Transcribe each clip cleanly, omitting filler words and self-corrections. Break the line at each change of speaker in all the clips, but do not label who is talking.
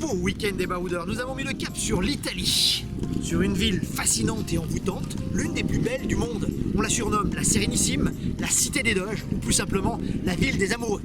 beau week-end des baroudeurs, nous avons mis le cap sur l'Italie. Sur une ville fascinante et envoûtante, l'une des plus belles du monde. On la surnomme la Sérénissime, la Cité des Doges, ou plus simplement la ville des amoureux.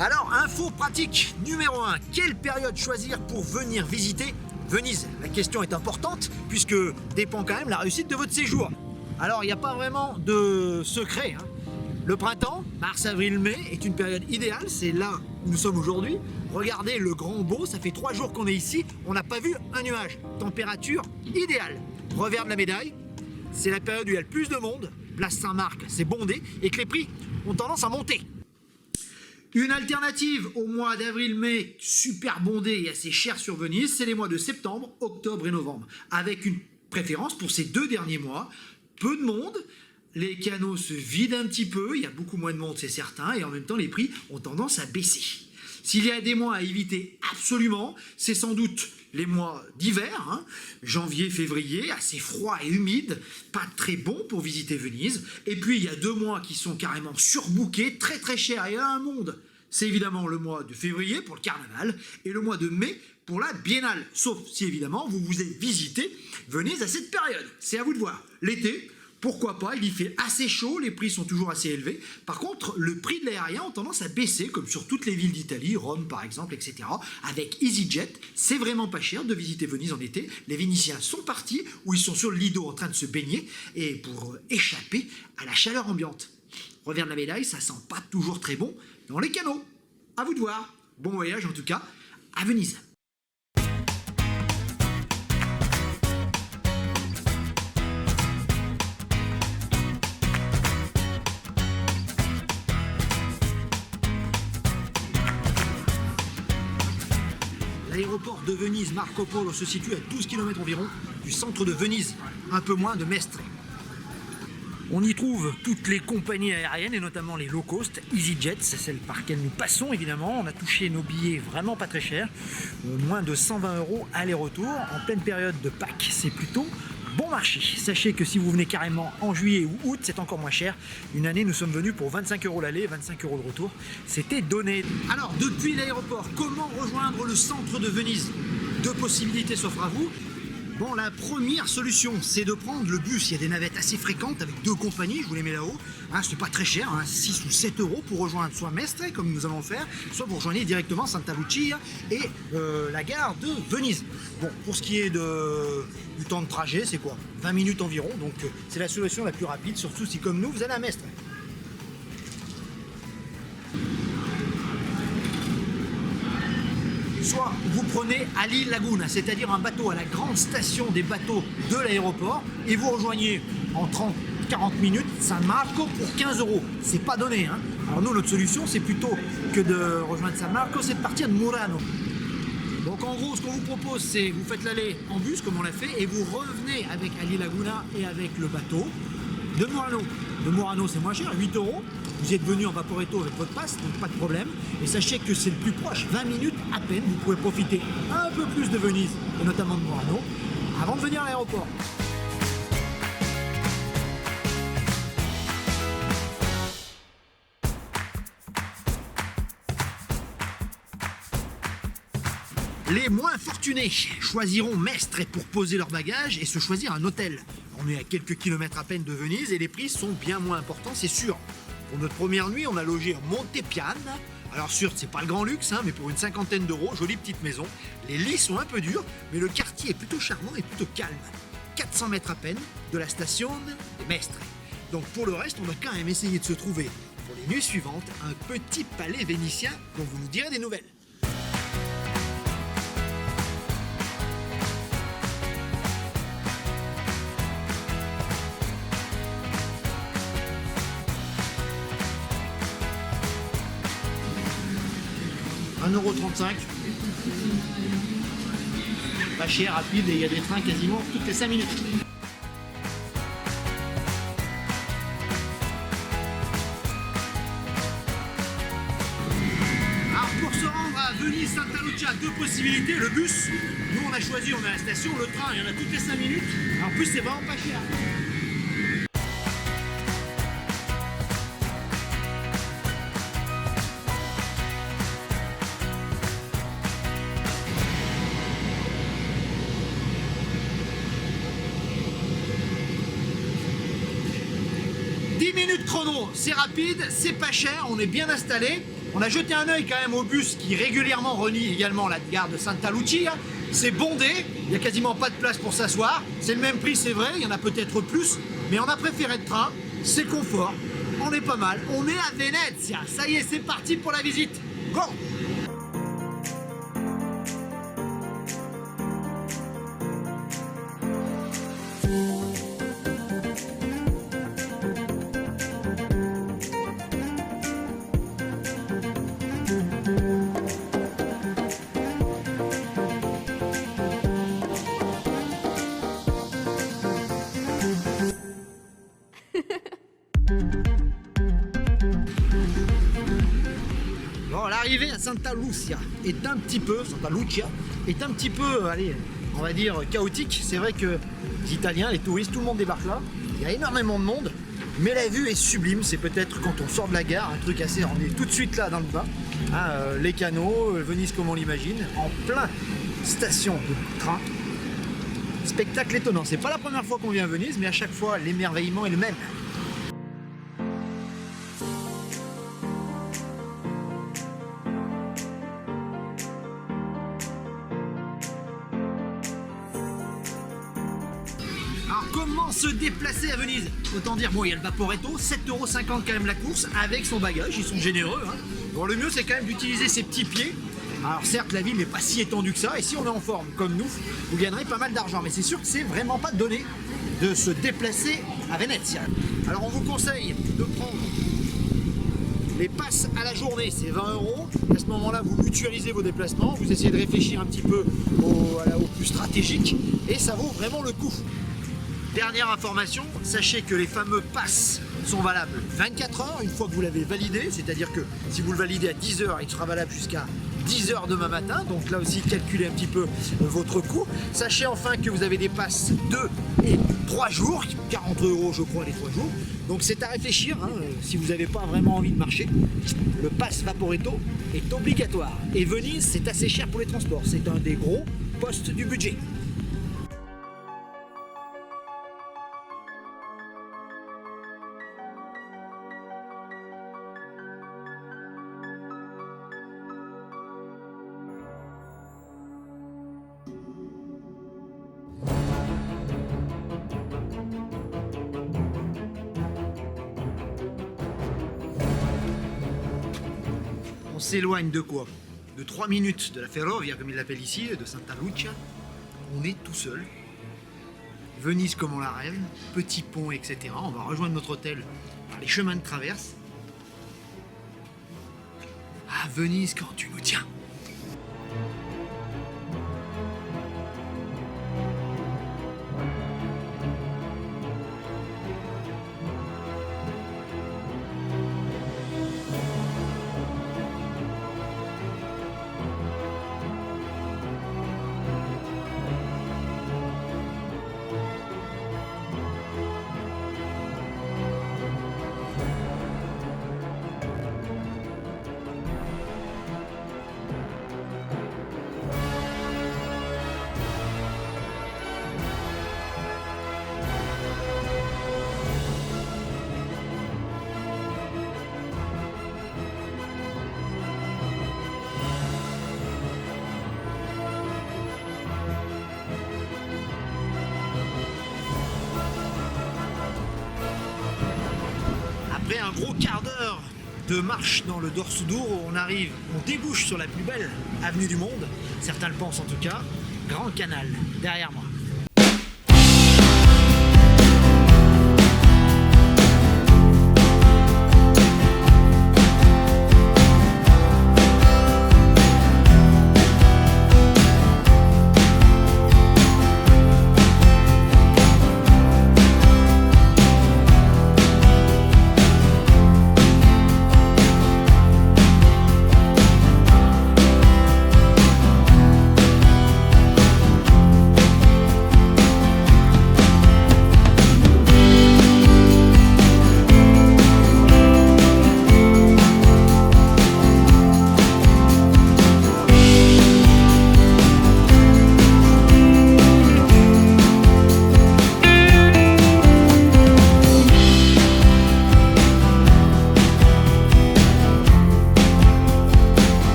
Alors, info pratique numéro 1, quelle période choisir pour venir visiter Venise? La question est importante puisque dépend quand même la réussite de votre séjour. Alors, il n'y a pas vraiment de secret, hein. Le printemps, mars, avril, mai, est une période idéale, c'est là où nous sommes aujourd'hui. Regardez le grand beau, ça fait 3 jours qu'on est ici, on n'a pas vu un nuage. Température idéale. Revers de la médaille, c'est la période où il y a le plus de monde, place Saint-Marc, c'est bondé, et que les prix ont tendance à monter. Une alternative au mois d'avril-mai, super bondé et assez cher sur Venise, c'est les mois de septembre, octobre et novembre, avec une préférence pour ces 2 derniers mois. Peu de monde, les canaux se vident un petit peu, il y a beaucoup moins de monde, c'est certain, et en même temps, les prix ont tendance à baisser. S'il y a des mois à éviter absolument, c'est sans doute les mois d'hiver, hein, janvier, février, assez froid et humide, pas très bon pour visiter Venise. Et puis il y a 2 mois qui sont carrément surbookés, très très chers et à un monde. C'est évidemment le mois de février pour le carnaval et le mois de mai pour la biennale. Sauf si évidemment vous vous êtes visité Venise à cette période. C'est à vous de voir. L'été, pourquoi pas, il y fait assez chaud, les prix sont toujours assez élevés. Par contre, le prix de l'aérien a tendance à baisser, comme sur toutes les villes d'Italie, Rome par exemple, etc. Avec EasyJet, c'est vraiment pas cher de visiter Venise en été. Les Vénitiens sont partis, ou ils sont sur le Lido en train de se baigner, et pour échapper à la chaleur ambiante. Revers de la médaille, ça sent pas toujours très bon dans les canaux. À vous de voir. Bon voyage en tout cas à Venise. L'aéroport de Venise Marco Polo se situe à 12 km environ du centre de Venise, un peu moins de Mestre. On y trouve toutes les compagnies aériennes et notamment les low cost, EasyJet, c'est celle par laquelle nous passons évidemment. On a touché nos billets vraiment pas très chers, moins de 120 € aller-retour. En pleine période de Pâques, c'est plutôt bon marché. Sachez que si vous venez carrément en juillet ou août, c'est encore moins cher. Une année, nous sommes venus pour 25 € l'aller, 25 € le retour. C'était donné. Alors, depuis l'aéroport, comment rejoindre le centre de Venise? 2 possibilités s'offrent à vous. Bon, la première solution, c'est de prendre le bus. Il y a des navettes assez fréquentes avec 2 compagnies, je vous les mets là-haut. Hein, c'est pas très cher, hein, 6 ou 7 € pour rejoindre soit Mestre, comme nous allons le faire, soit vous rejoignez directement Santa Lucia et la gare de Venise. Bon, pour ce qui est du temps de trajet, c'est quoi? 20 minutes environ, donc c'est la solution la plus rapide, surtout si comme nous, vous allez à Mestre. Soit vous prenez Ali Laguna, c'est-à-dire un bateau à la grande station des bateaux de l'aéroport et vous rejoignez en 30-40 minutes San Marco pour 15 €. C'est pas donné, hein. Alors nous, notre solution, c'est plutôt que de rejoindre San Marco, c'est de partir de Murano. Donc en gros, ce qu'on vous propose, c'est vous faites l'aller en bus, comme on l'a fait, et vous revenez avec Ali Laguna et avec le bateau de Murano. De Murano, c'est moins cher, 8 €. Vous êtes venu en Vaporetto avec votre passe, donc pas de problème. Et sachez que c'est le plus proche, 20 minutes à peine. Vous pouvez profiter un peu plus de Venise, et notamment de Murano, avant de venir à l'aéroport. Les moins fortunés choisiront Mestre pour poser leurs bagages et se choisir un hôtel. On est à quelques kilomètres à peine de Venise et les prix sont bien moins importants, c'est sûr. Pour notre première nuit, on a logé en Montepiane. Alors sûr, c'est pas le grand luxe, hein, mais pour une 50aine d'euros, jolie petite maison. Les lits sont un peu durs, mais le quartier est plutôt charmant et plutôt calme. 400 mètres à peine de la station de Mestre. Donc pour le reste, on va quand même essayer de se trouver, pour les nuits suivantes, un petit palais vénitien dont vous nous direz des nouvelles. €1,35. Pas cher, rapide, et il y a des trains quasiment toutes les 5 minutes. Alors pour se rendre à Venise-Santa Lucia, deux possibilités. Le bus, nous on a choisi, on est à la station. Le train, il y en a toutes les 5 minutes. En plus, c'est vraiment pas cher. Minutes chrono, c'est rapide, c'est pas cher, on est bien installé. On a jeté un œil quand même au bus qui régulièrement relie également la gare de Santa Lucia. C'est bondé, il n'y a quasiment pas de place pour s'asseoir. C'est le même prix, c'est vrai, il y en a peut-être plus, mais on a préféré le train, c'est confort, on est pas mal. On est à Venezia, ça y est, c'est parti pour la visite. Go! Bon, l'arrivée à Santa Lucia est un petit peu, allez, on va dire chaotique. C'est vrai que les Italiens, les touristes, tout le monde débarque là. Il y a énormément de monde, mais la vue est sublime. C'est peut-être quand on sort de la gare, un truc assez, on est tout de suite là dans le bas. Hein, les canaux, Venise comme on l'imagine, en plein station de train. Spectacle étonnant. C'est pas la première fois qu'on vient à Venise, mais à chaque fois l'émerveillement est le même. Alors comment se déplacer à Venise? Autant dire, bon, il y a le Vaporetto, 7,50 € quand même la course, avec son bagage, ils sont généreux. Hein. Bon, le mieux c'est quand même d'utiliser ses petits pieds. Alors certes, la ville n'est pas si étendue que ça, et si on est en forme comme nous, vous gagnerez pas mal d'argent. Mais c'est sûr que c'est vraiment pas donné de se déplacer à Venezia. Alors on vous conseille de prendre les passes à la journée, c'est 20 €. À ce moment-là, vous mutualisez vos déplacements, vous essayez de réfléchir un petit peu au plus stratégique, et ça vaut vraiment le coup. Dernière information, sachez que les fameux passes sont valables 24 heures une fois que vous l'avez validé, c'est-à-dire que si vous le validez à 10 h, il sera valable jusqu'à 10 h demain matin, donc là aussi calculez un petit peu votre coût. Sachez enfin que vous avez des passes 2 et 3 jours, 40 € je crois les 3 jours, donc c'est à réfléchir, hein, si vous n'avez pas vraiment envie de marcher, le pass Vaporetto est obligatoire. Et Venise, c'est assez cher pour les transports, c'est un des gros postes du budget. On s'éloigne de quoi? De 3 minutes de la Ferrovia, comme ils l'appellent ici, de Santa Lucia. On est tout seul. Venise comme on la rêve, petit pont, etc. On va rejoindre notre hôtel par les chemins de traverse. Ah, Venise, quand tu nous tiens! Après un gros quart d'heure de marche dans le Dorsoduro, on débouche sur la plus belle avenue du monde, certains le pensent en tout cas, Grand Canal, derrière moi.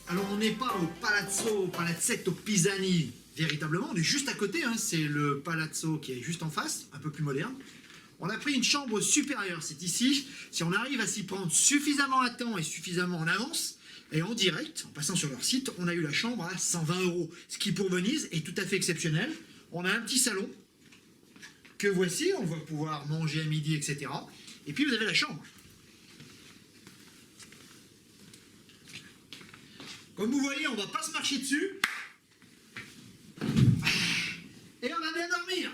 Alors on n'est pas au Palazzetto Pisani véritablement, on est juste à côté, hein, c'est le palazzo qui est juste en face, un peu plus moderne. On a pris une chambre supérieure, c'est ici. Si on arrive à s'y prendre suffisamment à temps et suffisamment en avance, et en direct, en passant sur leur site, on a eu la chambre à 120 €, ce qui pour Venise est tout à fait exceptionnel. On a un petit salon que voici, on va pouvoir manger à midi, etc. Et puis vous avez la chambre. Comme vous voyez, on ne va pas se marcher dessus. Et on va bien dormir.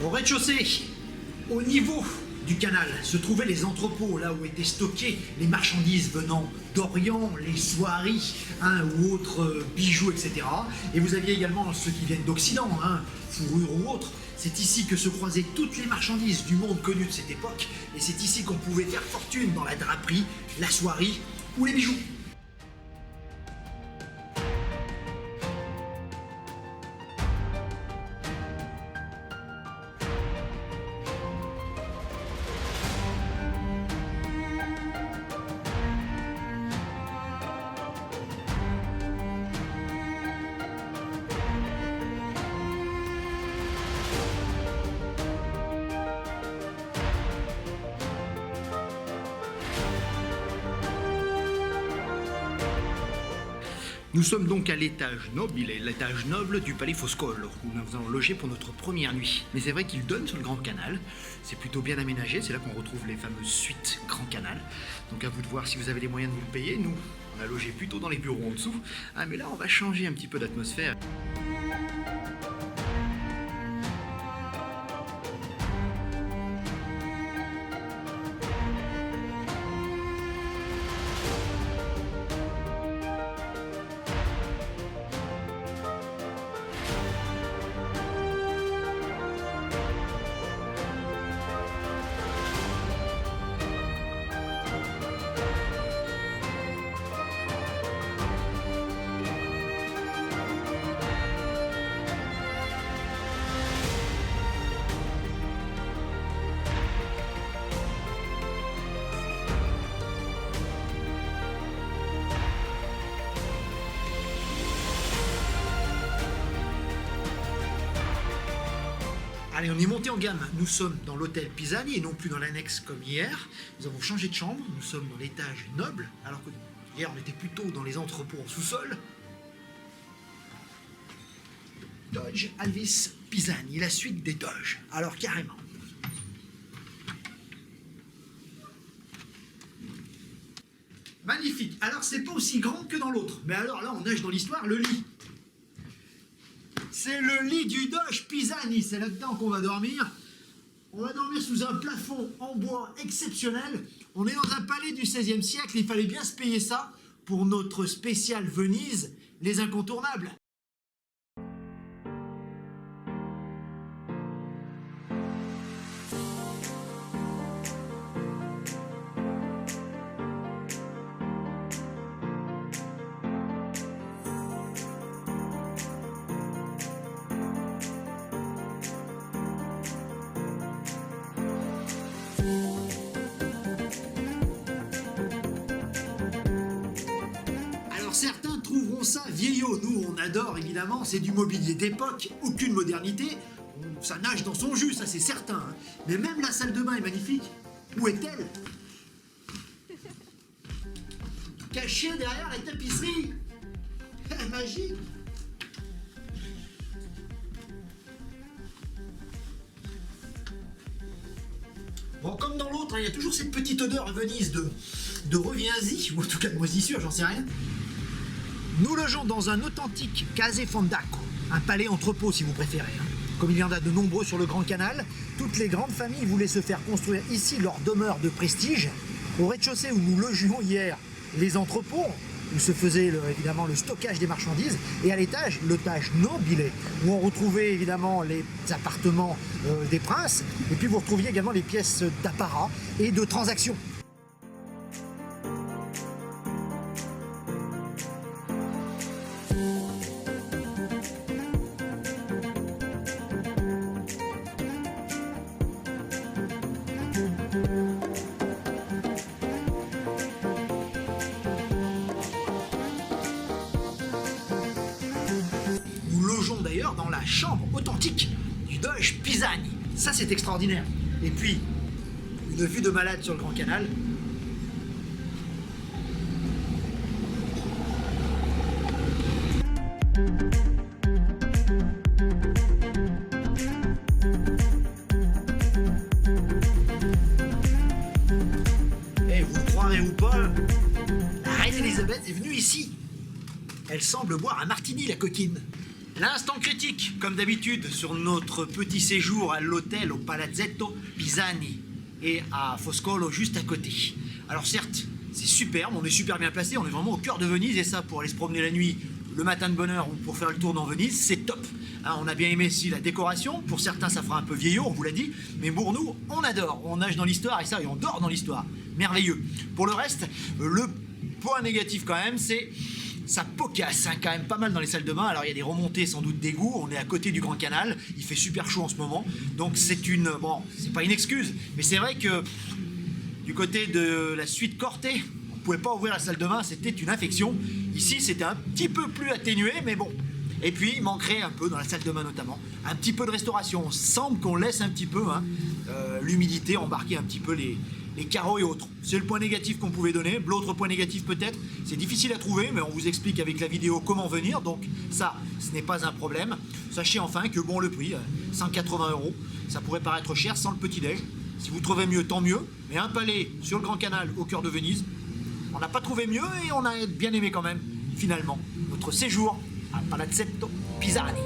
Au rez-de-chaussée, au niveau du canal, se trouvaient les entrepôts, là où étaient stockées les marchandises venant d'Orient, les soieries, hein, ou autres bijoux, etc. Et vous aviez également ceux qui viennent d'Occident, hein, fourrure ou autres. C'est ici que se croisaient toutes les marchandises du monde connu de cette époque, et c'est ici qu'on pouvait faire fortune dans la draperie, la soierie ou les bijoux. Nous sommes donc à l'étage noble du Palais Foscolo, où nous avons logé pour notre première nuit. Mais c'est vrai qu'il donne sur le Grand Canal, c'est plutôt bien aménagé, c'est là qu'on retrouve les fameuses suites Grand Canal. Donc à vous de voir si vous avez les moyens de vous le payer. Nous, on a logé plutôt dans les bureaux en dessous, ah, mais là on va changer un petit peu d'atmosphère. Allez, on est monté en gamme. Nous sommes dans l'hôtel Pisani et non plus dans l'annexe comme hier. Nous avons changé de chambre. Nous sommes dans l'étage noble, alors que hier on était plutôt dans les entrepôts en sous-sol. Dodge Alvis Pisani, la suite des Dodge. Alors carrément. Magnifique. Alors c'est pas aussi grand que dans l'autre. Mais alors là on nage dans l'histoire, le lit. C'est le lit du Dodge Pisani, c'est là-dedans qu'on va dormir. On va dormir sous un plafond en bois exceptionnel. On est dans un palais du XVIe siècle, il fallait bien se payer ça pour notre spécial Venise, les incontournables. Certains trouveront ça vieillot, nous on adore évidemment, c'est du mobilier d'époque, aucune modernité, ça nage dans son jus, ça c'est certain, hein. Mais même la salle de bain est magnifique. Où est-elle? Cachée derrière la tapisserie. Magique. Bon, comme dans l'autre, il y a toujours cette petite odeur à Venise de reviens-y, ou en tout cas de moisissure, j'en sais rien. Nous logeons dans un authentique Case Fondaco, un palais entrepôt si vous préférez. Comme il y en a de nombreux sur le Grand Canal, toutes les grandes familles voulaient se faire construire ici leur demeure de prestige. Au rez-de-chaussée où nous logions hier, les entrepôts, où se faisait évidemment le stockage des marchandises, et à l'étage nobile, où on retrouvait évidemment les appartements des princes, et puis vous retrouviez également les pièces d'apparat et de transactions. D'ailleurs dans la chambre authentique du Dodge Pisani. Ça c'est extraordinaire. Et puis, une vue de malade sur le Grand Canal. Et vous croirez ou pas, la reine Elisabeth est venue ici. Elle semble boire un martini, la coquine. L'instant critique, comme d'habitude, sur notre petit séjour à l'hôtel au Palazzetto Pisani et à Foscolo juste à côté. Alors certes, c'est superbe, on est super bien placé, on est vraiment au cœur de Venise et ça, pour aller se promener la nuit, le matin de bonne heure ou pour faire le tour dans Venise, c'est top. Hein, on a bien aimé ici la décoration, pour certains ça fera un peu vieillot, on vous l'a dit, mais pour nous, on adore, on nage dans l'histoire et ça, et on dort dans l'histoire. Merveilleux. Pour le reste, le point négatif quand même, c'est... ça pocasse hein, quand même pas mal dans les salles de bain. Alors il y a des remontées sans doute d'égout, on est à côté du Grand Canal, il fait super chaud en ce moment, donc c'est une... bon, c'est pas une excuse, mais c'est vrai que du côté de la suite Corté, on pouvait pas ouvrir la salle de bain, c'était une infection. Ici c'était un petit peu plus atténué, mais bon. Et puis il manquerait un peu, dans la salle de bain notamment, un petit peu de restauration. On semble qu'on laisse un petit peu hein, l'humidité embarquer un petit peu les carreaux et autres. C'est le point négatif qu'on pouvait donner. L'autre point négatif peut-être, c'est difficile à trouver, mais on vous explique avec la vidéo comment venir, donc ça, ce n'est pas un problème. Sachez enfin que bon, le prix, 180 €, ça pourrait paraître cher sans le petit-déj. Si vous trouvez mieux, tant mieux, mais un palais sur le Grand Canal au cœur de Venise, on n'a pas trouvé mieux et on a bien aimé quand même, finalement, notre séjour à Palazzetto Pisani.